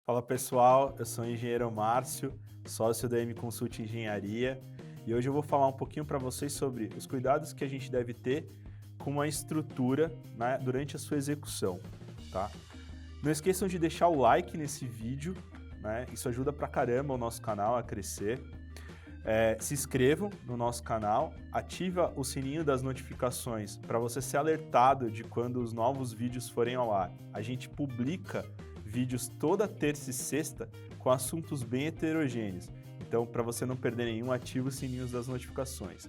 Fala pessoal, eu sou o engenheiro Márcio, sócio da M Consult Engenharia, e hoje eu vou falar um pouquinho para vocês sobre os cuidados que a gente deve ter com a estrutura, né, durante a sua execução, tá? Não esqueçam de deixar o like nesse vídeo, né? Isso ajuda pra caramba o nosso canal a crescer. Se inscrevam no nosso canal, ativa o sininho das notificações para você ser alertado de quando os novos vídeos forem ao ar. A gente publica vídeos toda terça e sexta com assuntos bem heterogêneos. Então, para você não perder nenhum, ativa os sininhos das notificações.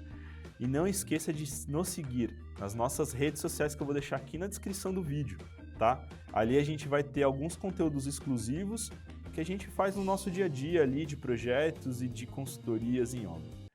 E não esqueça de nos seguir nas nossas redes sociais que eu vou deixar aqui na descrição do vídeo, tá? Ali a gente vai ter alguns conteúdos exclusivos que a gente faz no nosso dia a dia ali de projetos e de consultorias em obra.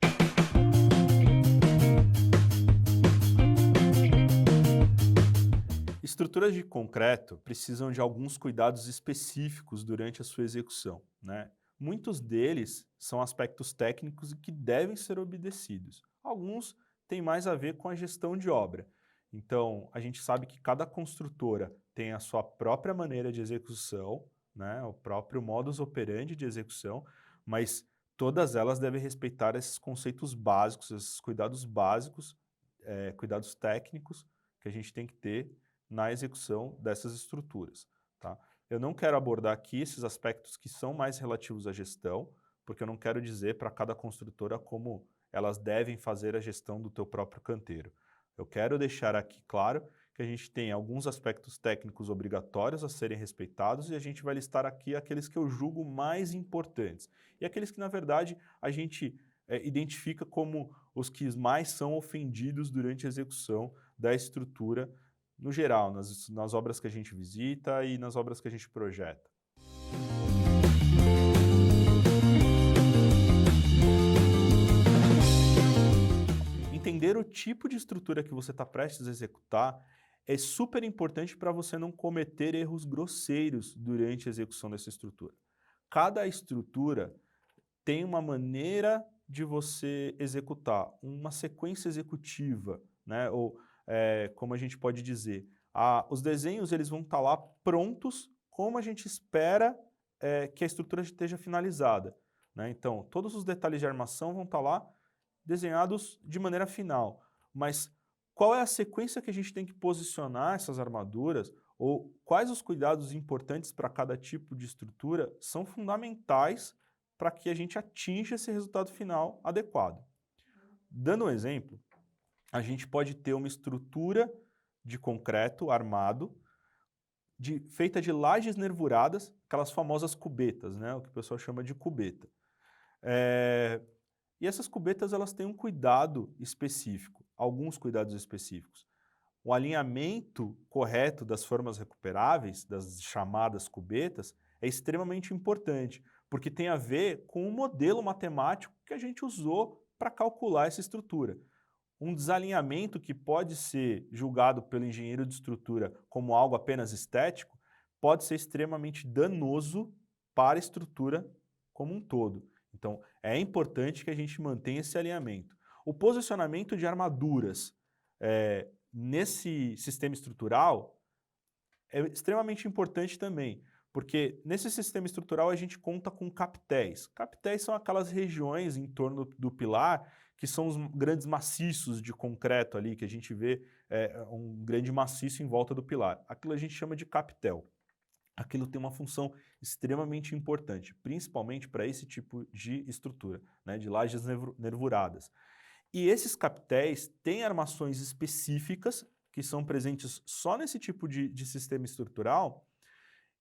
Estruturas de concreto precisam de alguns cuidados específicos durante a sua execução, né? Muitos deles são aspectos técnicos e que devem ser obedecidos. Alguns têm mais a ver com a gestão de obra. Então, a gente sabe que cada construtora tem a sua própria maneira de execução, né, o próprio modus operandi de execução, mas todas elas devem respeitar esses conceitos básicos, esses cuidados básicos, cuidados técnicos que a gente tem que ter na execução dessas estruturas, tá? Eu não quero abordar aqui esses aspectos que são mais relativos à gestão, porque eu não quero dizer para cada construtora como elas devem fazer a gestão do teu próprio canteiro. Eu quero deixar aqui claro que a gente tem alguns aspectos técnicos obrigatórios a serem respeitados e a gente vai listar aqui aqueles que eu julgo mais importantes e aqueles que, na verdade, a gente identifica como os que mais são ofendidos durante a execução da estrutura no geral, nas obras que a gente visita e nas obras que a gente projeta. Entender o tipo de estrutura que você está prestes a executar é super importante para você não cometer erros grosseiros durante a execução dessa estrutura. Cada estrutura tem uma maneira de você executar, uma sequência executiva, né? Ou, como a gente pode dizer, os desenhos eles vão estar lá prontos como a gente espera que a estrutura esteja finalizada, né? Então, todos os detalhes de armação vão estar lá desenhados de maneira final, mas qual é a sequência que a gente tem que posicionar essas armaduras ou quais os cuidados importantes para cada tipo de estrutura são fundamentais para que a gente atinja esse resultado final adequado. Dando um exemplo, a gente pode ter uma estrutura de concreto armado feita de lajes nervuradas, aquelas famosas cubetas, né, o que o pessoal chama de cubeta. E essas cubetas elas têm um cuidado específico, alguns cuidados específicos. O alinhamento correto das formas recuperáveis, das chamadas cubetas, é extremamente importante, porque tem a ver com o modelo matemático que a gente usou para calcular essa estrutura. Um desalinhamento que pode ser julgado pelo engenheiro de estrutura como algo apenas estético, pode ser extremamente danoso para a estrutura como um todo. Então, é importante que a gente mantenha esse alinhamento. O posicionamento de armaduras nesse sistema estrutural é extremamente importante também, porque nesse sistema estrutural a gente conta com captéis. Captéis são aquelas regiões em torno do pilar que são os grandes maciços de concreto ali, que a gente vê um grande maciço em volta do pilar. Aquilo a gente chama de captel. Aquilo tem uma função extremamente importante, principalmente para esse tipo de estrutura, né, de lajes nervuradas. E esses captéis têm armações específicas que são presentes só nesse tipo de sistema estrutural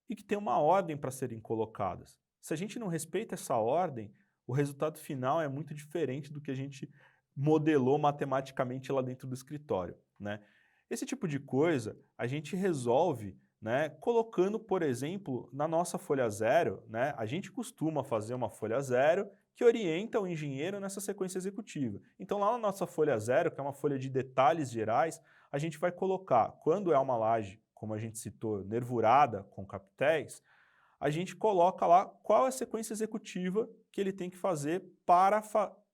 e que tem uma ordem para serem colocadas. Se a gente não respeita essa ordem, o resultado final é muito diferente do que a gente modelou matematicamente lá dentro do escritório, né? Esse tipo de coisa a gente resolve, né, colocando, por exemplo, na nossa folha zero, né, a gente costuma fazer uma folha zero que orienta o engenheiro nessa sequência executiva. Então lá na nossa folha zero, que é uma folha de detalhes gerais, a gente vai colocar, quando é uma laje, como a gente citou, nervurada com captéis, a gente coloca lá qual é a sequência executiva que ele tem que fazer para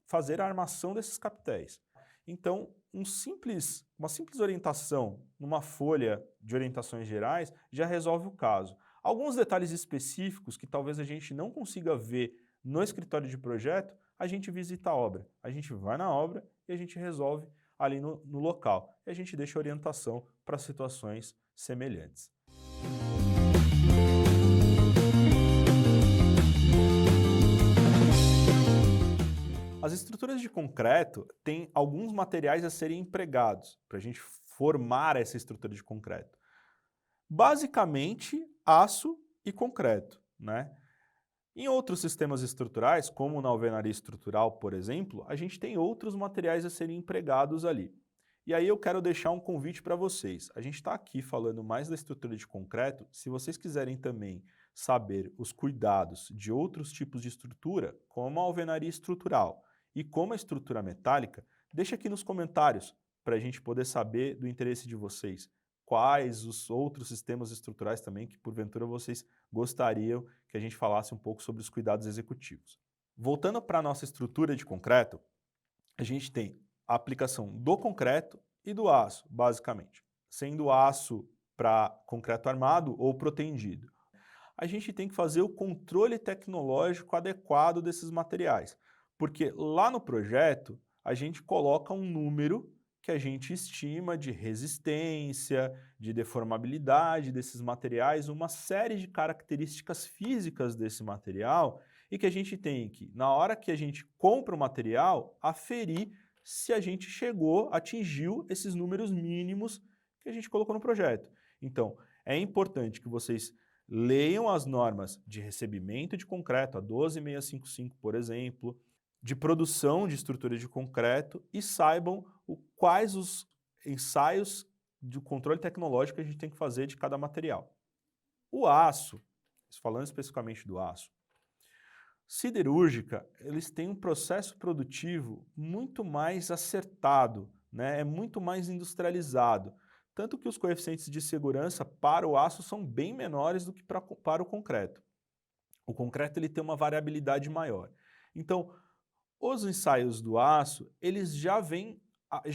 fazer a armação desses captéis. Então, uma simples orientação numa folha de orientações gerais já resolve o caso. Alguns detalhes específicos que talvez a gente não consiga ver no escritório de projeto, a gente visita a obra. A gente vai na obra e a gente resolve ali no local. E a gente deixa orientação para situações semelhantes. As estruturas de concreto têm alguns materiais a serem empregados para a gente formar essa estrutura de concreto. Basicamente, aço e concreto, né? Em outros sistemas estruturais, como na alvenaria estrutural, por exemplo, a gente tem outros materiais a serem empregados ali. E aí eu quero deixar um convite para vocês. A gente está aqui falando mais da estrutura de concreto. Se vocês quiserem também saber os cuidados de outros tipos de estrutura, como a alvenaria estrutural e como a estrutura metálica, deixa aqui nos comentários para a gente poder saber do interesse de vocês. Quais os outros sistemas estruturais também que, porventura, vocês gostariam que a gente falasse um pouco sobre os cuidados executivos. Voltando para a nossa estrutura de concreto, a gente tem a aplicação do concreto e do aço, basicamente, sendo o aço para concreto armado ou protendido. A gente tem que fazer o controle tecnológico adequado desses materiais, porque lá no projeto a gente coloca um número que a gente estima de resistência, de deformabilidade desses materiais, uma série de características físicas desse material e que a gente tem que, na hora que a gente compra o material, aferir se a gente atingiu esses números mínimos que a gente colocou no projeto. Então, é importante que vocês leiam as normas de recebimento de concreto, a 12655, por exemplo, de produção de estrutura de concreto e saibam quais os ensaios de controle tecnológico que a gente tem que fazer de cada material. O aço, falando especificamente do aço, siderúrgica, eles têm um processo produtivo muito mais acertado, né? É muito mais industrializado. Tanto que os coeficientes de segurança para o aço são bem menores do que para o concreto. O concreto ele tem uma variabilidade maior. Então, os ensaios do aço, eles já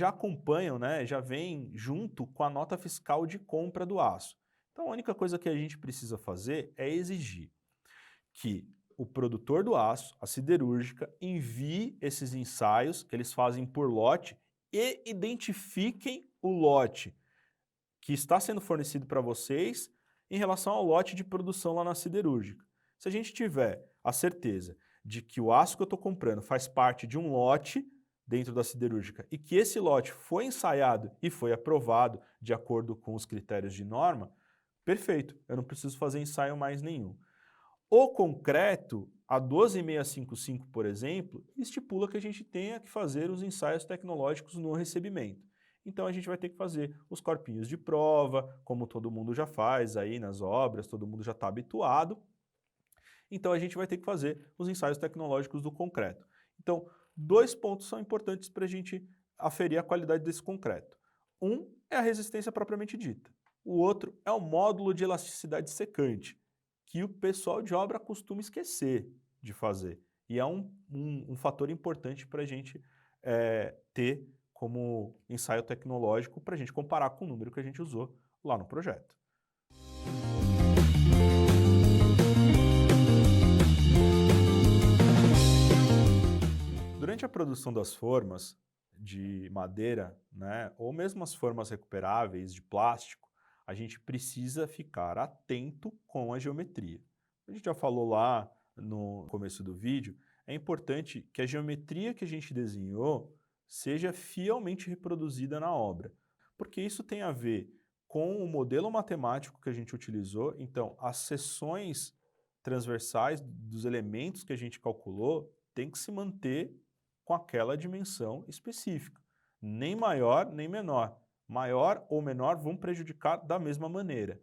acompanham, né, já vêm junto com a nota fiscal de compra do aço. Então, a única coisa que a gente precisa fazer é exigir que o produtor do aço, a siderúrgica, envie esses ensaios que eles fazem por lote e identifiquem o lote que está sendo fornecido para vocês em relação ao lote de produção lá na siderúrgica. Se a gente tiver a certeza de que o aço que eu estou comprando faz parte de um lote dentro da siderúrgica e que esse lote foi ensaiado e foi aprovado de acordo com os critérios de norma, perfeito, eu não preciso fazer ensaio mais nenhum. O concreto, a 12655, por exemplo, estipula que a gente tenha que fazer os ensaios tecnológicos no recebimento. Então a gente vai ter que fazer os corpinhos de prova, como todo mundo já faz aí nas obras, todo mundo já está habituado. Então a gente vai ter que fazer os ensaios tecnológicos do concreto. Então, dois pontos são importantes para a gente aferir a qualidade desse concreto. Um é a resistência propriamente dita. O outro é o módulo de elasticidade secante, que o pessoal de obra costuma esquecer de fazer. E é um fator importante para a gente ter como ensaio tecnológico para a gente comparar com o número que a gente usou lá no projeto. Durante a produção das formas de madeira, né, ou mesmo as formas recuperáveis de plástico, a gente precisa ficar atento com a geometria. A gente já falou lá no começo do vídeo, é importante que a geometria que a gente desenhou seja fielmente reproduzida na obra, porque isso tem a ver com o modelo matemático que a gente utilizou. Então, as seções transversais dos elementos que a gente calculou têm que se manter com aquela dimensão específica, nem maior nem menor. Maior ou menor vão prejudicar da mesma maneira.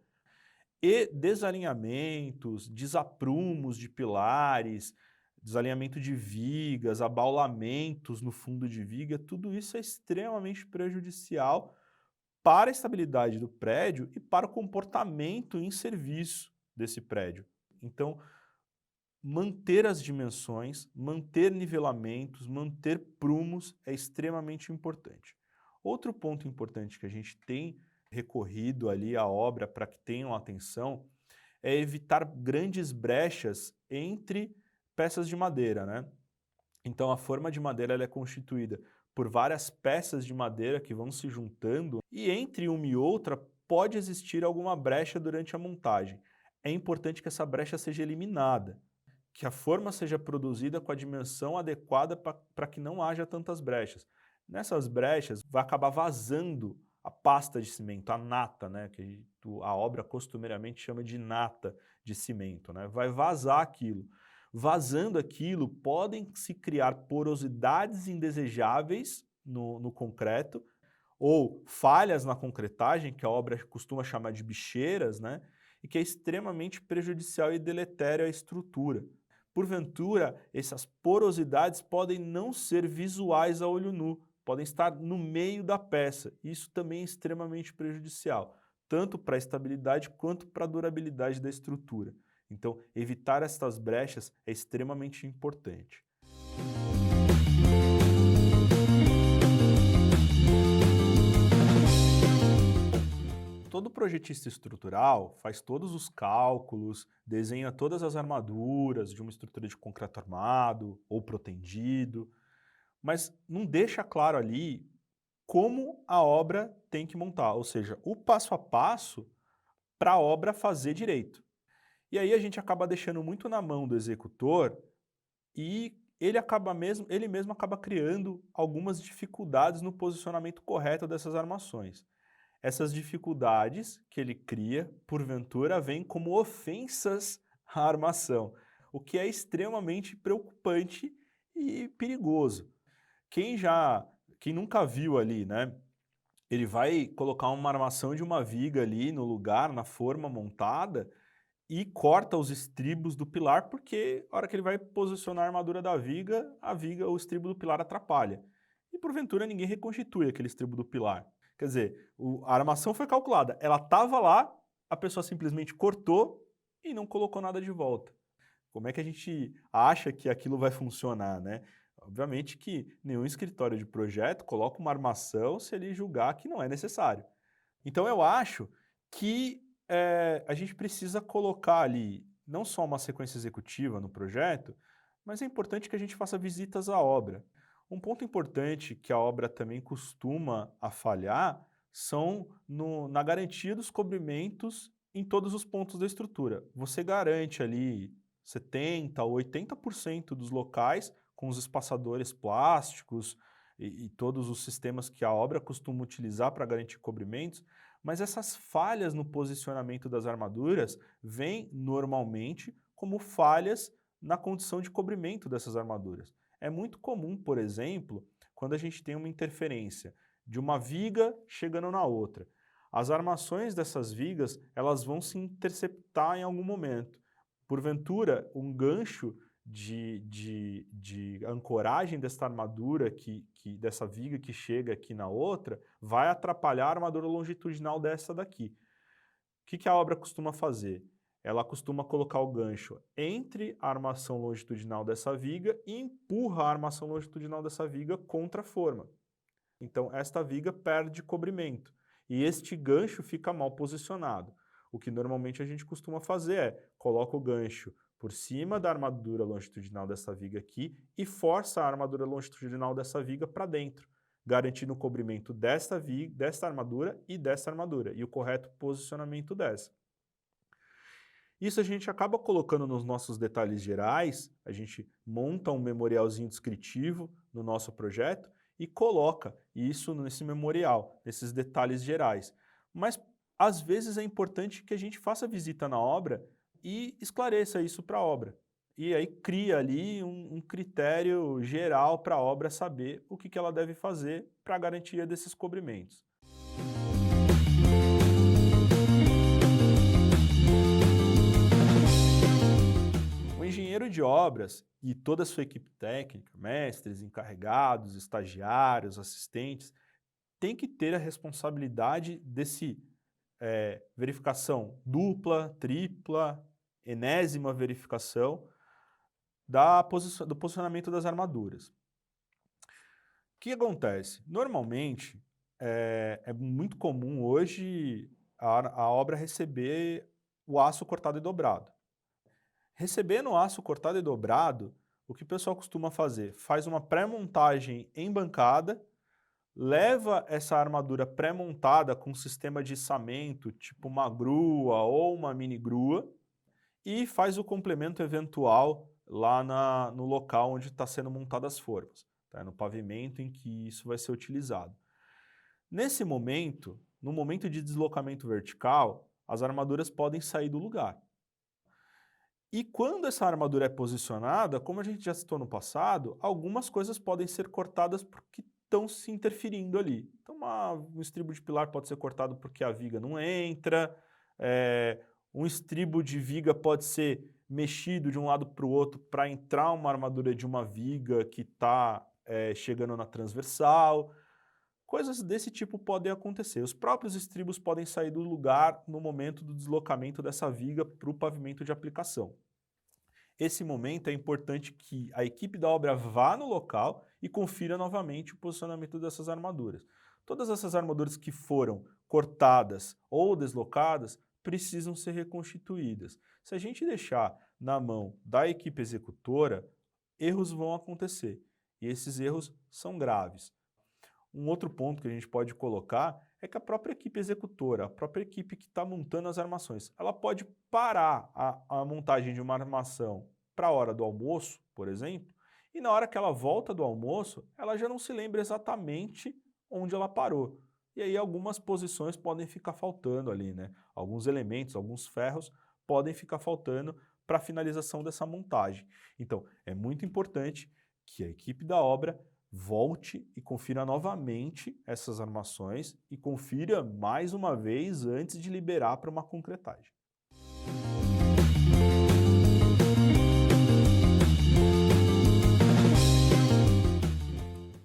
E desalinhamentos, desaprumos de pilares, desalinhamento de vigas, abaulamentos no fundo de viga, tudo isso é extremamente prejudicial para a estabilidade do prédio e para o comportamento em serviço desse prédio. Então, manter as dimensões, manter nivelamentos, manter prumos é extremamente importante. Outro ponto importante que a gente tem recorrido ali à obra para que tenham atenção é evitar grandes brechas entre peças de madeira, né? Então a forma de madeira ela é constituída por várias peças de madeira que vão se juntando e entre uma e outra pode existir alguma brecha durante a montagem. É importante que essa brecha seja eliminada, que a forma seja produzida com a dimensão adequada para que não haja tantas brechas. Nessas brechas vai acabar vazando a pasta de cimento, a nata, né, que a obra costumeiramente chama de nata de cimento, né, vai vazar aquilo. Vazando aquilo, podem se criar porosidades indesejáveis no concreto, ou falhas na concretagem, que a obra costuma chamar de bicheiras, né, e que é extremamente prejudicial e deletério à estrutura. Porventura, essas porosidades podem não ser visuais a olho nu, podem estar no meio da peça. Isso também é extremamente prejudicial, tanto para a estabilidade quanto para a durabilidade da estrutura. Então, evitar estas brechas é extremamente importante. Todo projetista estrutural faz todos os cálculos, desenha todas as armaduras de uma estrutura de concreto armado ou protendido, mas não deixa claro ali como a obra tem que montar, ou seja, o passo a passo para a obra fazer direito. E aí a gente acaba deixando muito na mão do executor e ele mesmo acaba criando algumas dificuldades no posicionamento correto dessas armações. Essas dificuldades que ele cria, porventura, vêm como ofensas à armação, o que é extremamente preocupante e perigoso. Quem nunca viu ali, né? Ele vai colocar uma armação de uma viga ali no lugar, na forma montada, e corta os estribos do pilar, porque a hora que ele vai posicionar a armadura da viga, o estribo do pilar atrapalha. E porventura ninguém reconstitui aquele estribo do pilar. Quer dizer, a armação foi calculada, ela estava lá, a pessoa simplesmente cortou e não colocou nada de volta. Como é que a gente acha que aquilo vai funcionar, né? Obviamente que nenhum escritório de projeto coloca uma armação se ele julgar que não é necessário. Então eu acho que a gente precisa colocar ali não só uma sequência executiva no projeto, mas é importante que a gente faça visitas à obra. Um ponto importante que a obra também costuma a falhar são na garantia dos cobrimentos em todos os pontos da estrutura. Você garante ali 70% ou 80% dos locais com os espaçadores plásticos e todos os sistemas que a obra costuma utilizar para garantir cobrimentos, mas essas falhas no posicionamento das armaduras vêm normalmente como falhas na condição de cobrimento dessas armaduras. É muito comum, por exemplo, quando a gente tem uma interferência de uma viga chegando na outra. As armações dessas vigas, elas vão se interceptar em algum momento. Porventura, um gancho de ancoragem dessa armadura, dessa viga que chega aqui na outra, vai atrapalhar a armadura longitudinal dessa daqui. O que a obra costuma fazer? Ela costuma colocar o gancho entre a armação longitudinal dessa viga e empurra a armação longitudinal dessa viga contra a forma. Então, esta viga perde cobrimento e este gancho fica mal posicionado. O que normalmente a gente costuma fazer é coloca o gancho por cima da armadura longitudinal dessa viga aqui e força a armadura longitudinal dessa viga para dentro, garantindo o cobrimento desta armadura e o correto posicionamento dessa. Isso a gente acaba colocando nos nossos detalhes gerais, a gente monta um memorialzinho descritivo no nosso projeto e coloca isso nesse memorial, nesses detalhes gerais. Mas às vezes é importante que a gente faça visita na obra e esclareça isso para a obra. E aí cria ali um critério geral para a obra saber o que ela deve fazer para a garantia desses cobrimentos. O engenheiro de obras e toda a sua equipe técnica, mestres, encarregados, estagiários, assistentes, tem que ter a responsabilidade desse verificação dupla, tripla, enésima verificação do posicionamento das armaduras. O que acontece? Normalmente, é muito comum hoje a obra receber o aço cortado e dobrado. Recebendo o aço cortado e dobrado, o que o pessoal costuma fazer? Faz uma pré-montagem em bancada, leva essa armadura pré-montada com um sistema de içamento, tipo uma grua ou uma mini grua, e faz o complemento eventual lá no local onde está sendo montadas as formas, tá? No pavimento em que isso vai ser utilizado. Nesse momento, no momento de deslocamento vertical, as armaduras podem sair do lugar. E quando essa armadura é posicionada, como a gente já citou no passado, algumas coisas podem ser cortadas porque estão se interferindo ali. Então, um estribo de pilar pode ser cortado porque a viga não entra, um estribo de viga pode ser mexido de um lado para o outro para entrar uma armadura de uma viga que está chegando na transversal. Coisas desse tipo podem acontecer. Os próprios estribos podem sair do lugar no momento do deslocamento dessa viga para o pavimento de aplicação. Esse momento é importante que a equipe da obra vá no local e confira novamente o posicionamento dessas armaduras. Todas essas armaduras que foram cortadas ou deslocadas precisam ser reconstituídas. Se a gente deixar na mão da equipe executora, erros vão acontecer e esses erros são graves. Um outro ponto que a gente pode colocar é que a própria equipe executora, a própria equipe que está montando as armações, ela pode parar a montagem de uma armação para a hora do almoço, por exemplo, e na hora que ela volta do almoço, ela já não se lembra exatamente onde ela parou. E aí algumas posições podem ficar faltando ali, né? Alguns elementos, alguns ferros podem ficar faltando para a finalização dessa montagem. Então, é muito importante que a equipe da obra volte e confira novamente essas armações e confira mais uma vez antes de liberar para uma concretagem.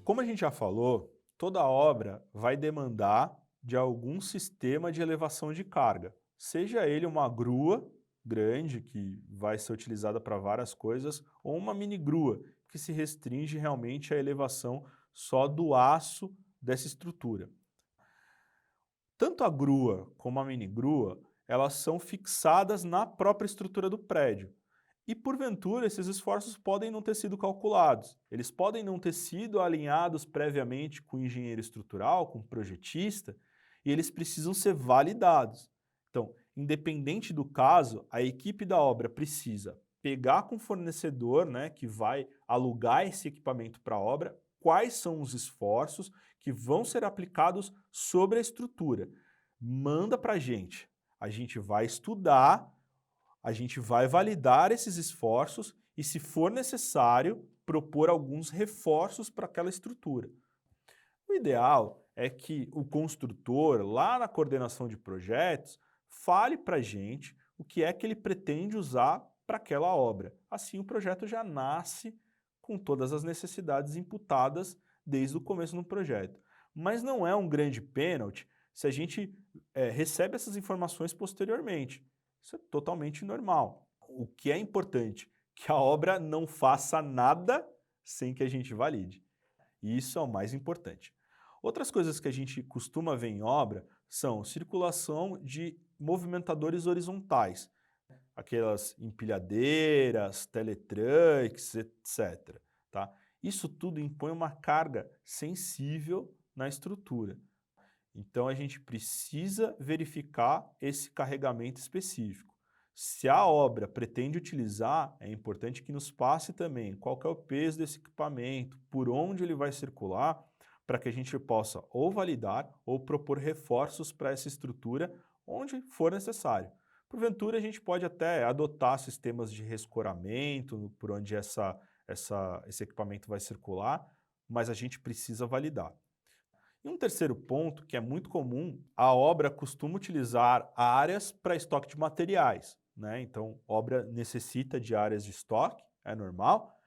Como a gente já falou, toda obra vai demandar de algum sistema de elevação de carga, seja ele uma grua grande que vai ser utilizada para várias coisas ou uma mini grua que se restringe realmente à elevação só do aço dessa estrutura. Tanto a grua como a mini grua, elas são fixadas na própria estrutura do prédio. E, porventura, esses esforços podem não ter sido calculados. Eles podem não ter sido alinhados previamente com o engenheiro estrutural, com o projetista, e eles precisam ser validados. Então, independente do caso, a equipe da obra precisa pegar com o fornecedor, né, que vai alugar esse equipamento para a obra, quais são os esforços que vão ser aplicados sobre a estrutura. Manda para a gente vai estudar, a gente vai validar esses esforços e, se for necessário, propor alguns reforços para aquela estrutura. O ideal é que o construtor, lá na coordenação de projetos, fale para a gente o que é que ele pretende usar para aquela obra. Assim, o projeto já nasce com todas as necessidades imputadas desde o começo do projeto. Mas não é um grande pênalti se a gente recebe essas informações posteriormente. Isso é totalmente normal. O que é importante? Que a obra não faça nada sem que a gente valide. E isso é o mais importante. Outras coisas que a gente costuma ver em obra são circulação de movimentadores horizontais, aquelas empilhadeiras, teletrucks, etc. Tá? Isso tudo impõe uma carga sensível na estrutura. Então a gente precisa verificar esse carregamento específico. Se a obra pretende utilizar, é importante que nos passe também qual que é o peso desse equipamento, por onde ele vai circular, para que a gente possa ou validar ou propor reforços para essa estrutura onde for necessário. Porventura, a gente pode até adotar sistemas de rescoramento por onde esse equipamento vai circular, mas a gente precisa validar. E um terceiro ponto, que é muito comum, a obra costuma utilizar áreas para estoque de materiais, né? Então, obra necessita de áreas de estoque, é normal,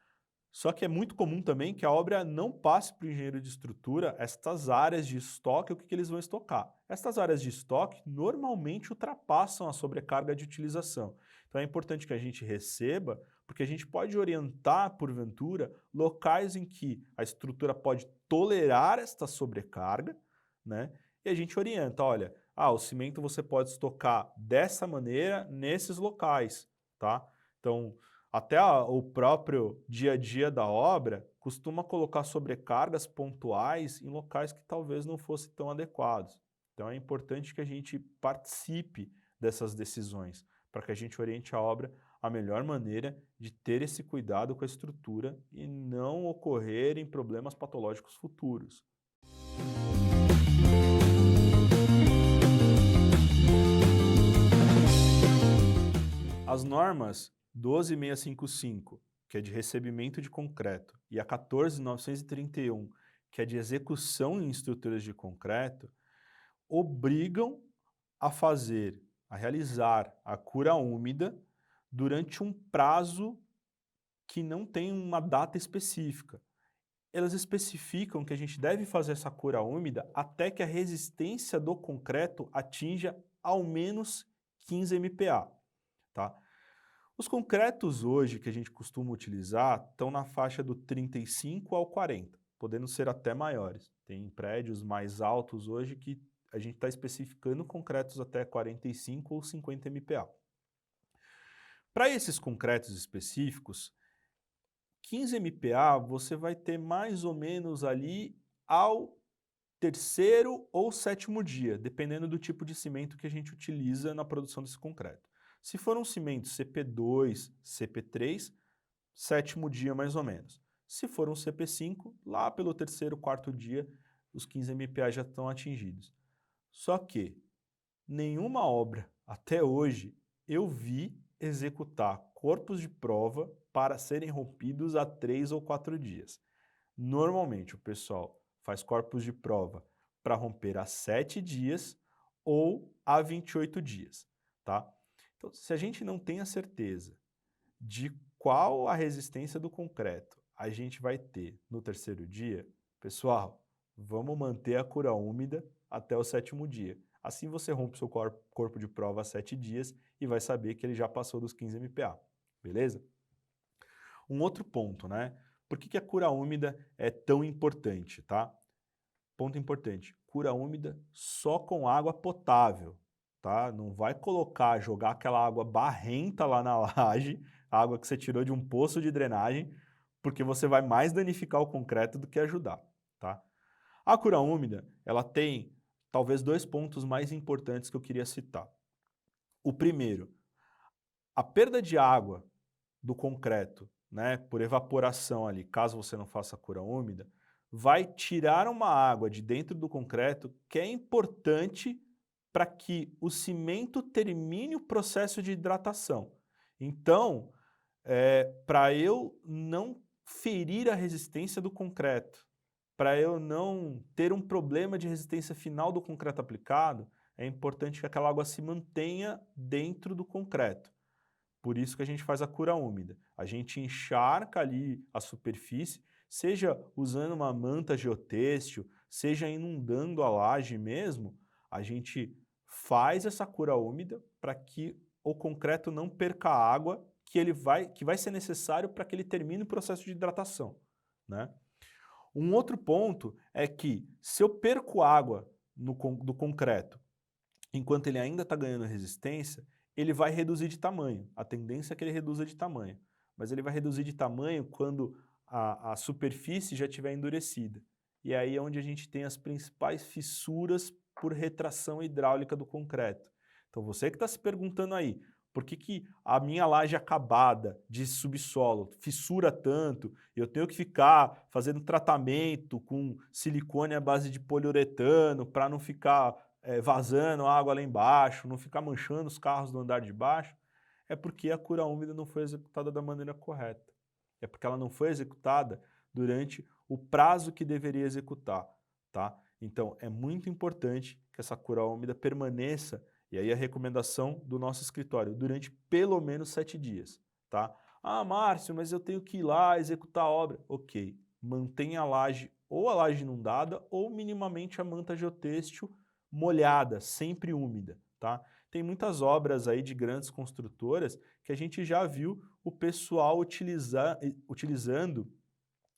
só que é muito comum também que a obra não passe para o engenheiro de estrutura estas áreas de estoque, o que eles vão estocar. Estas áreas de estoque normalmente ultrapassam a sobrecarga de utilização. Então é importante que a gente receba, porque a gente pode orientar, porventura, locais em que a estrutura pode tolerar esta sobrecarga, né? E a gente orienta, olha, o cimento você pode estocar dessa maneira nesses locais, tá? Então, até o próprio dia a dia da obra costuma colocar sobrecargas pontuais em locais que talvez não fossem tão adequados. Então, é importante que a gente participe dessas decisões, para que a gente oriente a obra a melhor maneira de ter esse cuidado com a estrutura e não ocorrerem problemas patológicos futuros. As normas 12655, que é de recebimento de concreto, e a 14931, que é de execução em estruturas de concreto, obrigam a realizar a cura úmida durante um prazo que não tem uma data específica. Elas especificam que a gente deve fazer essa cura úmida até que a resistência do concreto atinja ao menos 15 MPa, tá? Os concretos hoje que a gente costuma utilizar estão na faixa do 35 ao 40, podendo ser até maiores. Tem prédios mais altos hoje que a gente está especificando concretos até 45 ou 50 MPa. Para esses concretos específicos, 15 MPa você vai ter mais ou menos ali ao terceiro ou sétimo dia, dependendo do tipo de cimento que a gente utiliza na produção desse concreto. Se for um cimento CP2, CP3, sétimo dia mais ou menos. Se for um CP5, lá pelo terceiro, quarto dia, os 15 MPa já estão atingidos. Só que nenhuma obra, até hoje, eu vi executar corpos de prova para serem rompidos a 3 ou 4 dias. Normalmente o pessoal faz corpos de prova para romper a 7 dias ou a 28 dias, tá? Então, se a gente não tem a certeza de qual a resistência do concreto a gente vai ter no terceiro dia, pessoal, vamos manter a cura úmida até o sétimo dia. Assim você rompe seu corpo de prova a 7 dias e vai saber que ele já passou dos 15 MPa, beleza? Um outro ponto, né? Por que a cura úmida é tão importante, tá? Ponto importante, cura úmida só com água potável, tá? Não vai jogar aquela água barrenta lá na laje, água que você tirou de um poço de drenagem, porque você vai mais danificar o concreto do que ajudar, tá? A cura úmida, ela tem talvez 2 pontos mais importantes que eu queria citar. O primeiro, a perda de água do concreto, né, por evaporação ali, caso você não faça a cura úmida, vai tirar uma água de dentro do concreto que é importante para que o cimento termine o processo de hidratação. Então, para eu não ferir a resistência do concreto, para eu não ter um problema de resistência final do concreto aplicado, é importante que aquela água se mantenha dentro do concreto. Por isso que a gente faz a cura úmida. A gente encharca ali a superfície, seja usando uma manta geotêxtil, seja inundando a laje mesmo, a gente faz essa cura úmida para que o concreto não perca a água que vai ser necessário para que ele termine o processo de hidratação, né? Um outro ponto é que se eu perco água do concreto enquanto ele ainda está ganhando resistência, ele vai reduzir de tamanho. A tendência é que ele reduza de tamanho, mas ele vai reduzir de tamanho quando a superfície já estiver endurecida. E aí é onde a gente tem as principais fissuras por retração hidráulica do concreto. Então você que está se perguntando aí, por que a minha laje acabada de subsolo fissura tanto, eu tenho que ficar fazendo tratamento com silicone à base de poliuretano para não ficar vazando água lá embaixo, não ficar manchando os carros do andar de baixo, é porque a cura úmida não foi executada da maneira correta. É porque ela não foi executada durante o prazo que deveria executar, tá? Então, é muito importante que essa cura úmida permaneça, e aí a recomendação do nosso escritório, durante pelo menos 7 dias, tá? Ah, Márcio, mas eu tenho que ir lá executar a obra. Ok, mantenha a laje ou a laje inundada ou minimamente a manta geotêxtil molhada, sempre úmida, tá? Tem muitas obras aí de grandes construtoras que a gente já viu o pessoal utilizando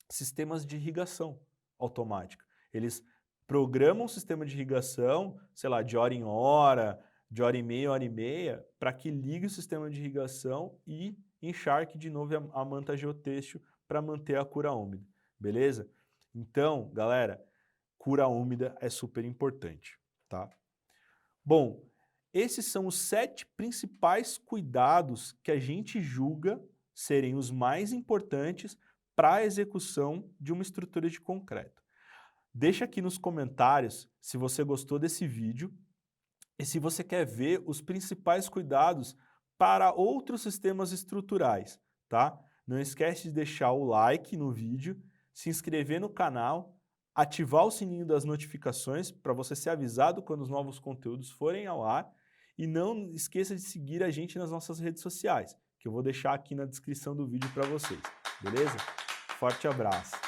sistemas de irrigação automática. Eles programa um sistema de irrigação, sei lá, de hora em hora, de hora e meia, para que ligue o sistema de irrigação e encharque de novo a manta geotêxtil para manter a cura úmida, beleza? Então, galera, cura úmida é super importante, tá? Bom, esses são os 7 principais cuidados que a gente julga serem os mais importantes para a execução de uma estrutura de concreto. Deixa aqui nos comentários se você gostou desse vídeo e se você quer ver os principais cuidados para outros sistemas estruturais, tá? Não esquece de deixar o like no vídeo, se inscrever no canal, ativar o sininho das notificações para você ser avisado quando os novos conteúdos forem ao ar e não esqueça de seguir a gente nas nossas redes sociais, que eu vou deixar aqui na descrição do vídeo para vocês, beleza? Forte abraço!